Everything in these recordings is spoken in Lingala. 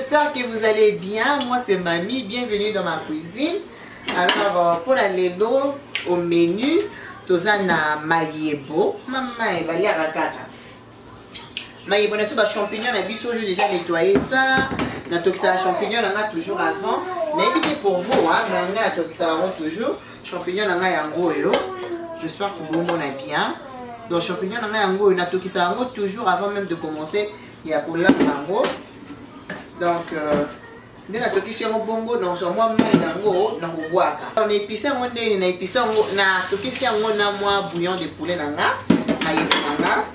j'espère que vous allez bien. Moi c'est Mamie, bienvenue dans ma cuisine. Alors pour la lelo au menu, tozana mayebo. Maman va lire kaka. Mayebo na tuba champignon na biso, j'ai déjà nettoyé ça. Na tokisa champignon na toujours avant. Na évité pour vous hein, na tokisa toujours champignon na yango yo. J'espère que vous m'en avez bien. Donc champignon na yango na tokisa toujours avant même de commencer. Il y a pour là yango. Donc dès la tokisa bongo donc sur moi mai yango na kuwaka. On épicé on na épicé na tokisa yango na moi bouillon de poulet nanga. Mayebo nanga.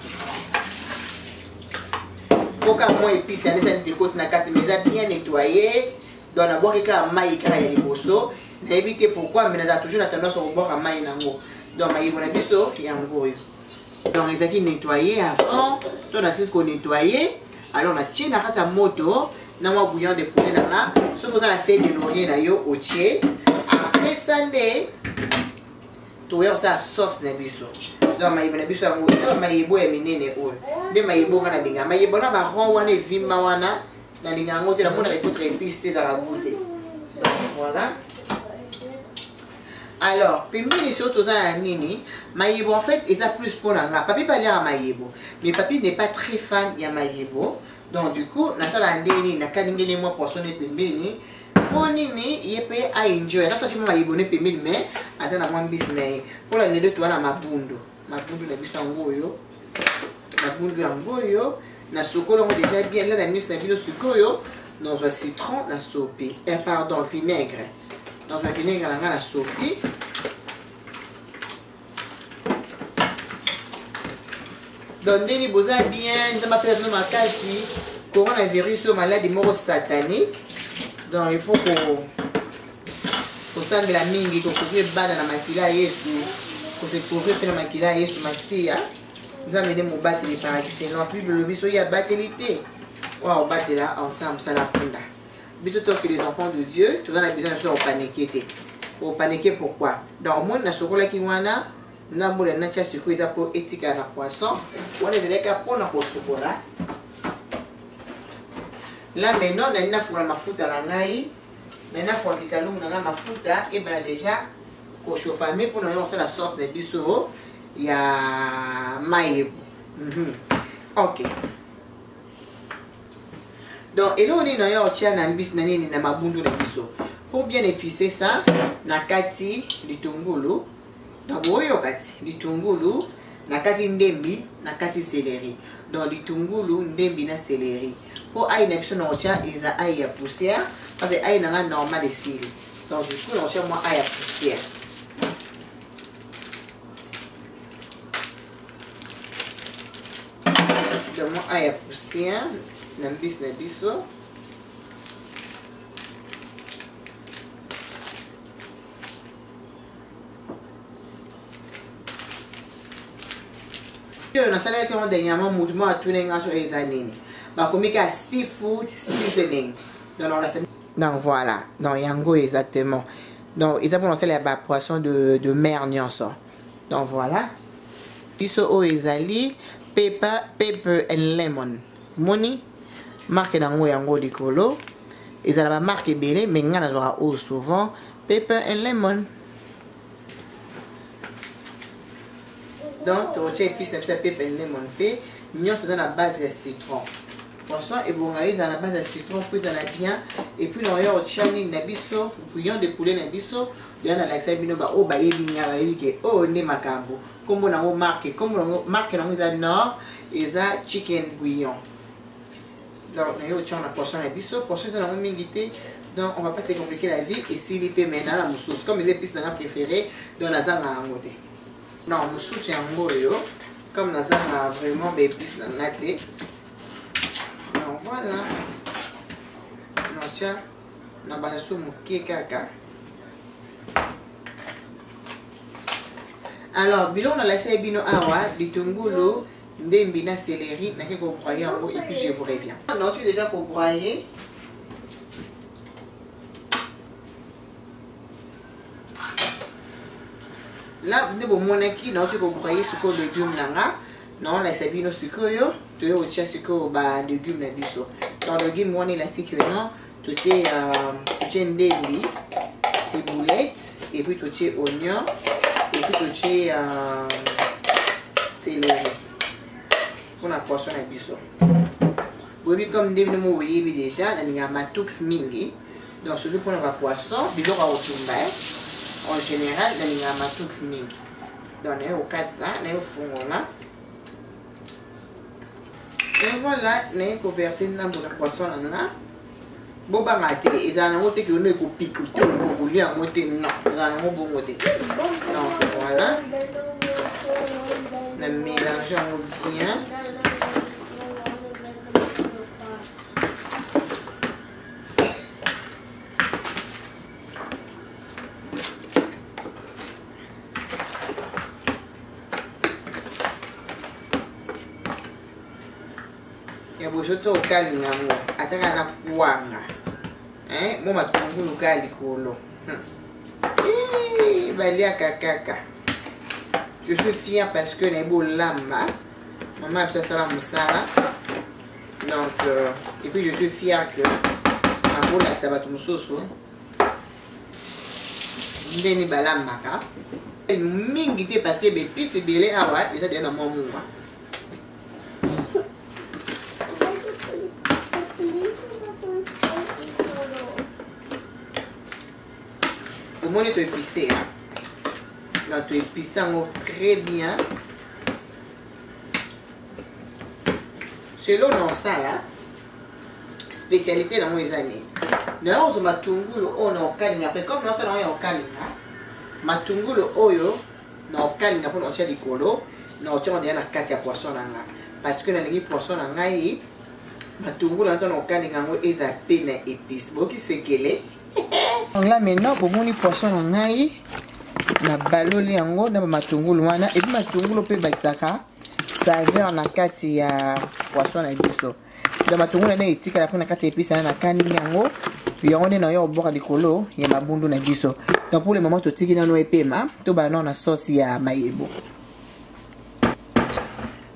Pourquoi moi épice à des côtes na carte mais bien nettoyé. Donc d'abord il y a maïka ya liboso. Éviter pourquoi mais na toujours la tendance au bord à maï nango. Donc mayebo na biso yango. Donc ils ont nettoyé avant, on a ce qu'on nettoyé. Alors on a tiré la moto, on a bouillon de poulet là, ce qu'on a fait de laurier là yo au tiers. Après ça tu as ça sauce na biso. Donc mayebo na biso yango, mayebo ya minene o. De mayebo ngana binga, mayebo na ba ron wana vimba wana na linga ngo te na mona ko très piste za la goûter. Voilà. Alors, pembeni surtout à nini, mayebo en fait, il a plus pour la papi pas à mayebo, mais papi n'est pas très fan de mayebo. Donc du coup, na sala ndeni na kaningeli moi poisson de pembeni. Pour nini, il peut enjoy. Ça c'est mayebo ne pembeni mais attends na moi business. Pour la deux toi na mabundo na biso ngoyo. Mabundo ngoyo, na sokolo déjà bien là na mis na bilo sukoyo, notre citron na sopi. Pardon, vinaigre. Donc la vinaigre on a la sauté. Donc dès que vous avez bien, dans ma période ma quasi coronavirus ou maladie mort satanique. Donc il faut qu'on sente la mingi qu'on couvre bana na makila Yesu, qu'on se couvre na makila Yesu masia. Nous amener mon battre les par excellence. Puis le biso il y a battelité. Waouh battre là ensemble ça la prendre. Biso que les enfants de Dieu, tout dans la besoin de faire paniquer. Au paniquer pourquoi? Dans le monde, na sokola ki wana, na mbola na tia suko eza pour etika na poisson. On est là pour na sokola. Là maintenant, on a une fois mafuta la ngai, maintenant faut que kalum na mafuta et ben déjà ko chauffer mais pour nous on la sauce de biso, il y a mayebo. OK. Donc, et là on est dans na mabundu na biso. Pour bien épicer ça, na kati litungulu. Donc, oyo kati litungulu, na kati ndembi, na kati céleri. Donc, litungulu, ndembi na céleri. Pour aïe na biso na ocha, ils a aïe à poussière. Parce que aïe na normal ici. Donc, du coup, on cherche moi aïe à poussière. Donc, moi aïe à poussière. Nambis na biso. On a salé que on dernièrement mouvement à tourner sur les années. Bah comme il y a seafood seasoning. Donc voilà. Donc yango exactement. Donc ils ont prononcé les poissons de mer nyonso. Donc voilà. Biso o ezali pepper and lemon. Moni marque nango yango likolo ezala ba marque ebele mais nga nazwaka oyo souvent pepper and lemon. Donc totia épice na biso ya pepper and lemon mpe nyonso eza na base ya citron. Poisson ebonga eza na base ya citron po ezala bien et puis naoyo otia nini na biso bouillon de poulet na biso ya na lakisa bino ba oyo bayebi nga bayebi ke oyo nde makambo kombo nango marque nango eza nord eza chicken bouillon. Donc, on a poisson à biso, poisson c'est la mingi. Donc, on va pas se compliquer la vie. Et s'il peut maintenant la moussous, comme les épices dans préféré, dans la zone à angote. Non, moussous c'est un mot comme la zone a vraiment des épices dans la thé. Donc voilà. Non, tiens, on a basé sur mon kekaka. Alors, bilon on a laissé bino awa, bitungulu. Ndembi na céleri, na ko broyer en haut et puis je vous reviens. Non, tu es déjà pour broyer. Là, vous devez montrer qui non tu peux broyer ce que légumes nanga. Non, la sabino sucre yo, tu es au tia sucre ba légumes na biso. dans le game on est la sécurité tout est ndeli ciboulette et puis tout est oignon et puis tout est céleri pour la poisson à biso. Oui, comme nous vous voyez déjà, il y a matux mingi. Donc, celui pour le poisson, il y a en général, il y a matux mingi. Donc, il y a 4 ans, il y a fond là. Et voilà, il y a versé dans le poisson là. Bon, bah, il y a un côté qui est piqué, il y a un côté non, il y a un bon côté. Donc, voilà. On mélange bien. Ya bosoto okali ngango ataka na kuanga mo matungulu kali kolo balia kakaka. Je suis fière parce que les beaux lama maman a fait ça la moussala donc et puis je suis fière que ma boule ça va tout musoso ndeni balama ka mingi te parce que be pisse belé awa eza de na momu. Au moins, tu es épicé. Donc, tu épices très bien. Selon nos ça, spécialité dans les années. Nous avons matungulu on a kalinga. Après, comme nous avons kalinga, matungulu oyo na kalinga pour nous faire du colo. Nous avons déjà na katia poisson nanga. Parce que na lingi poisson nanga yi matungulu na ton kalinga ngo eza peine épice. Boki sekele. Donc là maintenant pour mon poisson na ngai na baloli yango na matungulu wana et puis matungulu pe bakisaka saveur na kati ya poisson na biso. Donc matungulu na etika la na kati épice na kani yango yango ne na yo boka likolo ya mabundu na biso. Donc pour le moment to tiki na no epema to ba na sauce ya mayebo.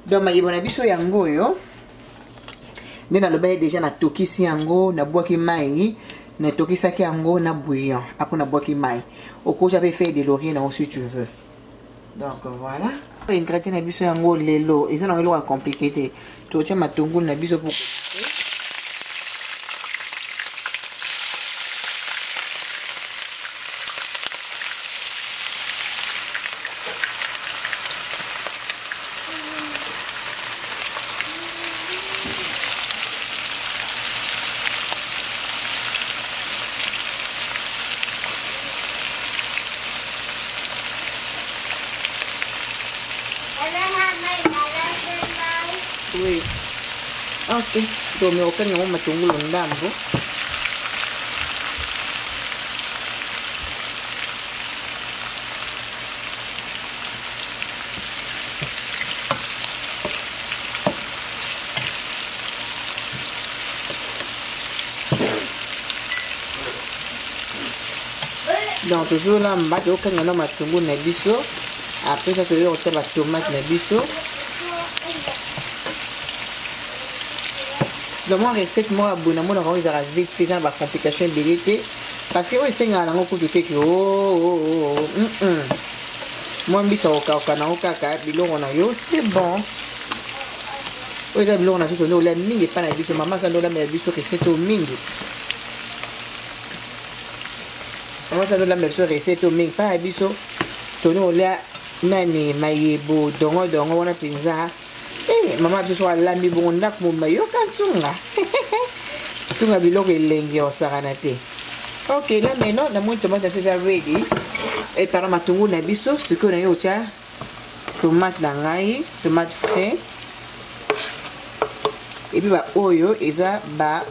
Donc mayebo na biso yango yo ndena lobaye déjà na tokisi yango na boaki mai na tokisaki yango na bouillon après na boaki mai oko j'avais fait de laurier na si tu veux. Donc voilà ingrédients na biso yango lelo ils ont un compliqué te to tia matungulu na biso pour oui. Ok, donc on va faire matungulu ndambo. Donc toujours là, on va faire un matungulu na biso. Après ça, on va faire la tomate na biso. Dans mon recette, moi, abonnement, on va vite fait dans la complication de l'été. Parce que c'est un coup de quelque moi, je suis c'est bon. Oui, on a tout la mine pas la biso. Maman, quand on a la biso, c'est au mine. Maman, quand on a la recette au mine, pas la biso. On a nani, mayebo, dongo, on a pizza. Eh, maman tu sois l'ami bon nak mon mayo kantunga. Tunga biloko elengi osaranate. Ok, là maintenant na mon tomate c'est ready. Et par matungulu na biso, ce que on a eu tia tomate na ngai, tomate frais. Et puis ba oyo eza ba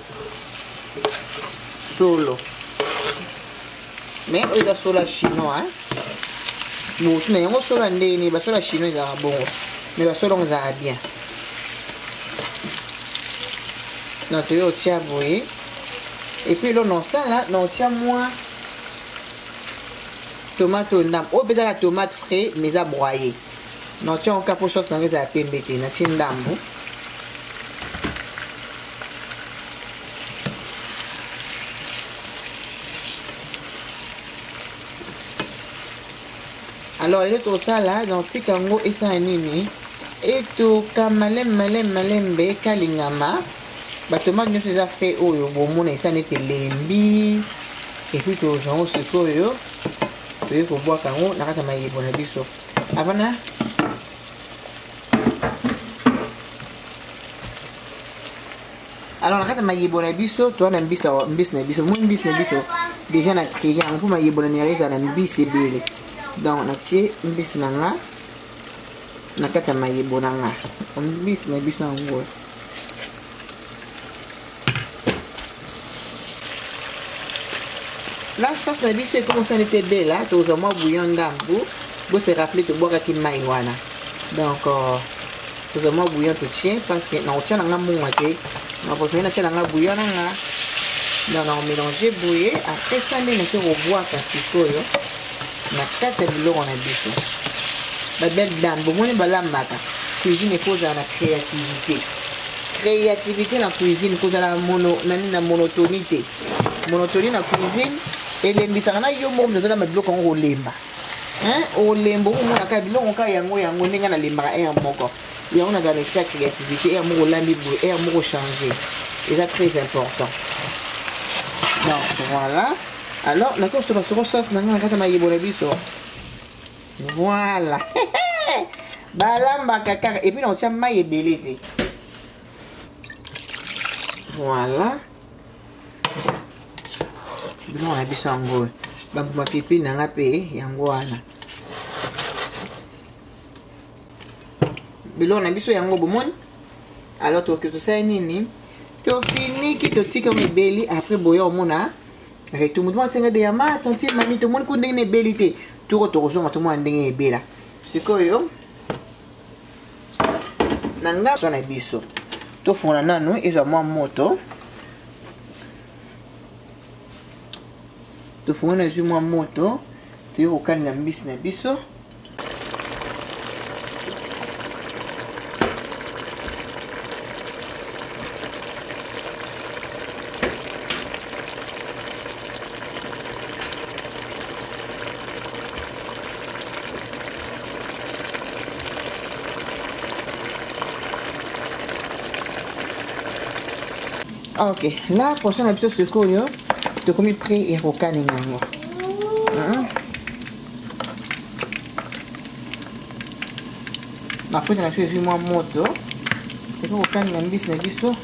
solo. Mais oyo da solo chinois. Bon, tu n'as pas solo ndeni, ba solo chinois eza bon. Mais va solo on a bien. Donc tu as bouilli. Et puis là non ça là, non tiens moins tomate au ndam. Oh peut-être la tomate frais mais à broyer. Non tiens on capo chose dans les apés mété na tiens ndambo. Alors il est au sala donc tikango esa nini et to malembe kalingama ba tomate nyonso eza frais oyo bomona esa neti lembi et puis tozango sikoyo toye kobwaka yango na kati ya mayebo na biso avana alors na kati ya mayebo na biso towana mbisi na biso moi mbisi na biso déjà natikeli yango mpo mayebo na ngai ezala na mbisi ebele donc natie mbisi na nga na kati ya mayebo na nga mbisi na biso yango la sauce na biso ekomisa neti ebela tozwa mwa bouillon ndambu bose rappele tobwakaki mai wana donc tozwa mwa bouillon totie parce que nakotia nanga mungwa te nakotoki natia nanga bouillon nanga donc nakomélange boye après ça nde nake kobwaka sikoyo na kati ya biloko na biso babel dame bomoni balambaka cuisine ekozala na créativité na cuisine kozala na monotonie te monotonie na cuisine elembisaka na yo moko nazala mabiloko yango kolemba olemba omonaka biloko kaka yango ndenge nalembaka aire moko yango nazala esprit ya créativité aire moko olambi boye aire moko changer eza très important donc voilà alors nakosoba soko sauce na nga na kati ya mayebo na biso voilà balambaka kaka epuis nakotia mai ebele te voilà biloko na biso yango bambuma pilipili na nga mpe yango wana biloko na biso yango bomoni alors tokoki tosala nini tofiniki totika yango ebeli après boya omona retour motu moko asenga de yama tontie mami tomoni ko ndenge na ebeli te toko tokozonga tomona ndenge ebela sikoyo na nga so na biso tofongola nanu ezwa mwa moto tofongola ezwi mwa moto toye kokalinga mbisi na biso ok la portion na biso sikoyo tokomi prêt ya kokalinga yango mafuta na biso ezwi mwa moto tokoki kokalinga mbisi na biso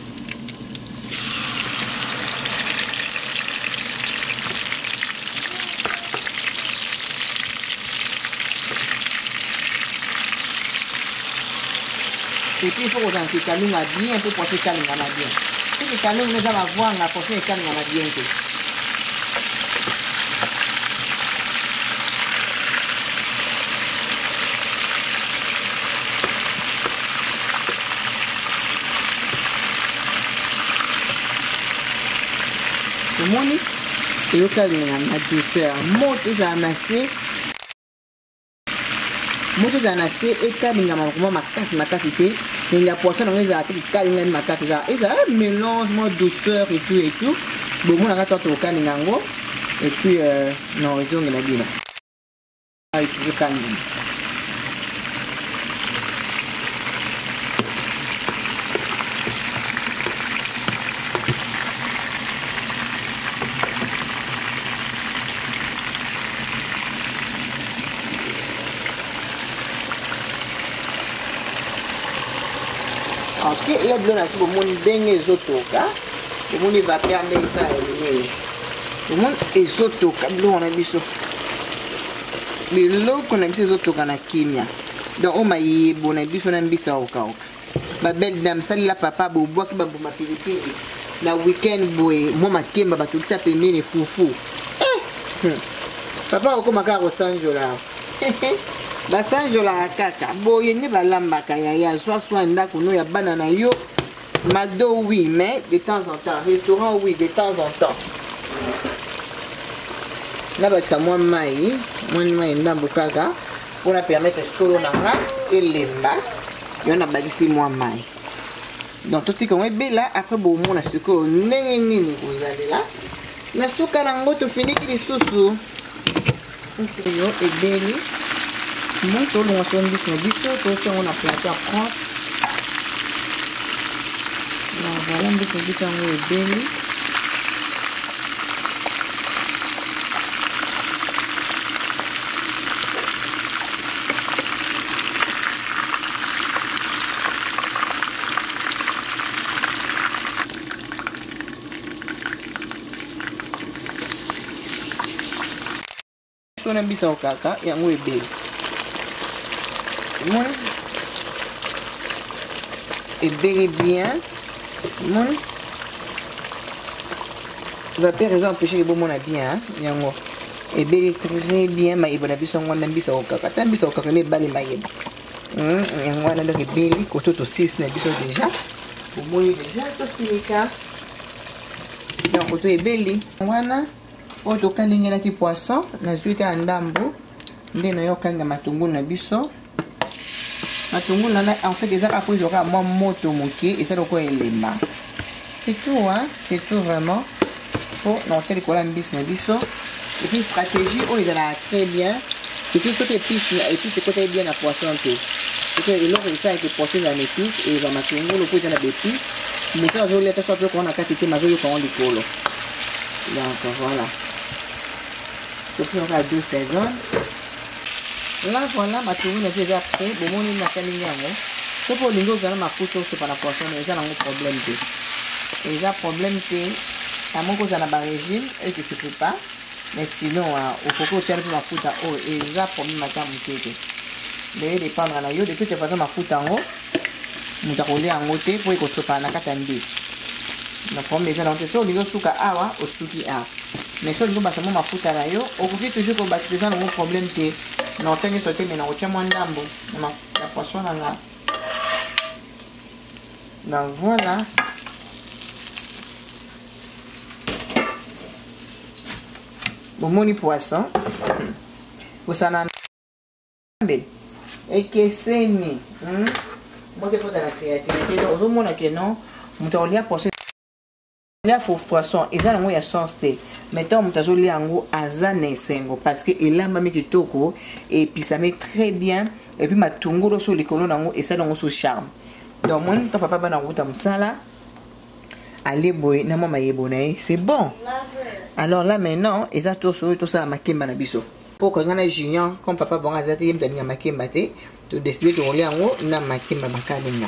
et puis il faut kozala ke kalinga bien mpe poisson ekalingana bien soki kalinga eza mavwanga poisson ekalingana bien te tomoni eyokalinga na douceur moto ezala na se moto ezala na se ekalingama lokoma makasi te mais la poisson nango ezala te ekalingani makasi ezala mélange mwa douceur et tout bomonaka to tokokalinga yango et puis non ezongela bino ekalingama ok ya biloko na biso bomoni ndenge ezotoka bomoni vapeur nde esala elingi bomoni ezotoka biloko na biso ezotoka na kimia donc oyo mayebo na biso na mbisi ya kokauka babelle dame salela papa bobwaki bambuma pilipili na weekend boye mwa makemba batokisa pembeni fufu papa okoma kaka kosanjola basanjolaka kaka boye nde balambaka ya swaswa ndako no ya bana na yo mado oui mais de temps en temps restaurant oui de temps en temps nabakisa mwa mai ndambo kaka mpona permettre solo na nga elemba yo nabakisi mwa mai donc totika yango ebela après bomona sikoyo ndenge nini kozalela na suka nango tofiniki lisusu oyo ebeli Moi, tout le monde a dit on a planté à prendre. Voilà, on a dit qu'on est béni. On a mis ça au caca et on est béni. Mon et bien mon va pas raison empêcher que bon mon a bien yango et belle très bien mais bon a biso ngona biso okaka tambiso okaka ne bale mayeba yango na donc belle koto to 6 na biso déjà au moins déjà to filika donc koto e belle ngwana oto kalingela ki poisson na zuika ndambo nde na yo kanga matungulu na biso. Matungulu là en fait déjà après il y aura moins moto moqué et ça donc élément. C'est tout hein, c'est tout vraiment pour lancer le cola business biso. Et puis stratégie oh il a très bien. Et puis ce qui épice et puis ce côté bien à poisson un peu. C'est que l'or il a été porté dans l'épice et va matungulu pour dans la épice. Mais quand je l'ai fait qu'on a cassé ma jolie quand on dit colo. Donc voilà. Donc on va 2 secondes. Là voilà ma tourine est déjà prêt bon mon na kalingango c'est pour lingo vers ma photo c'est pas la poisson mais ça n'a un problème et ça problème c'est à mon cause à la régime et que tu peux pas mais sinon au coco tu as ma photo oh et ça problème matin mutete mais dépendre à la yo de toute façon ma photo en haut nous a roulé en côté pour que ce soit na katandi na problème ça donc ça lingo suka awa au suki a mais ça lingo basa ma photo la yo au coco toujours que bâtir ça un problème c'est non, tenez sauté, mais on tient moins d'ambo. La poisson là. Donc voilà. Bon, mon poisson. Vous ça n'a et que c'est ni. Moi, c'est pour la créativité. Donc, au moins, que non, on t'a oublié poisson. Il y a faux poisson, et ça, il y a sens. Mettons, on t'a oublié en gros, azane sengo, parce que il a mis du toko, et puis ça met très bien, et puis ma tunguro sur les colonnes, et ça, dans son charme. Donc, moi, ton papa, dans la route, comme ça, là, allez, boy, n'a pas yébonné, c'est bon. Alors là, maintenant, et ça, tout ça, ma kimba na biso. Pour que les juniors, comme papa, bon, à zati, il y a ma kimba, tu décides de rouler en haut, n'a ma kimba, ma kalinga.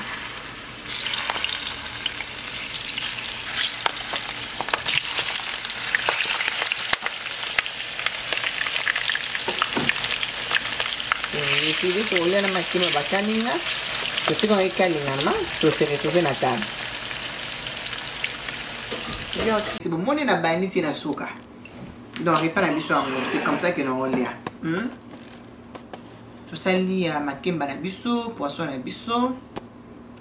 Décidé pour rouler la machine à bakalina, je sais qu'on est kalina, tu se retrouves dans la table. C'est bon, mon est na baniti na suka. Donc, il n'y a pas d'habitude, c'est comme ça que nous roulons. Tout ça lié à ma kimba na biso, poisson na biso,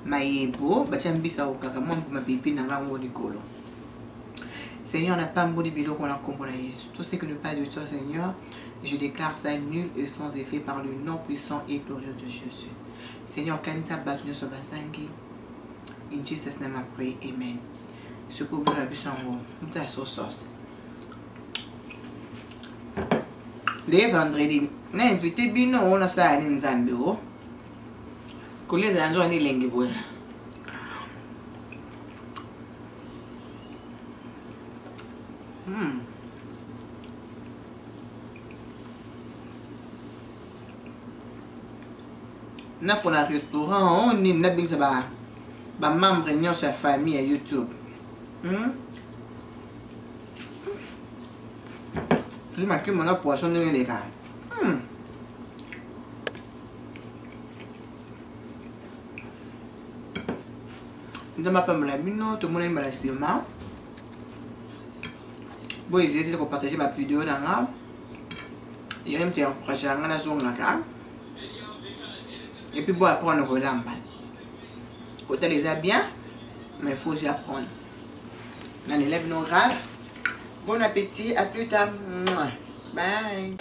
maïebo, bacham bisa au kaka, ma pipi na ngango di kolo. Seigneur n'a pas mboudi bilo qu'on a compris à Jésus. Tout ce que nous pas de toi, Seigneur, je déclare ça nul et sans effet par le nom puissant et glorieux de Jésus. Seigneur, quand ça bat nous sommes sangi, in Jesus name I pray, amen. Ce que vous avez vu en haut, nous avons sauce. Les vendredis, n'invitez bien on a ça à l'Inzambio. Que les gens ni lengi boy. Na fona restaurant on ni na bingsa ba membre réunion sa famille à YouTube. Tu m'as que mon poisson de les gars. Nous avons pas mal de tout le monde aime la cinéma. Bon, ils étaient pour partager ma vidéo dans la. Il y a un petit encouragé à la zone là. Et puis bon, apprendre au lambe. Quand on les a bien, mais il faut aussi apprendre. On enlève nos graves. Bon appétit, à plus tard. Bye.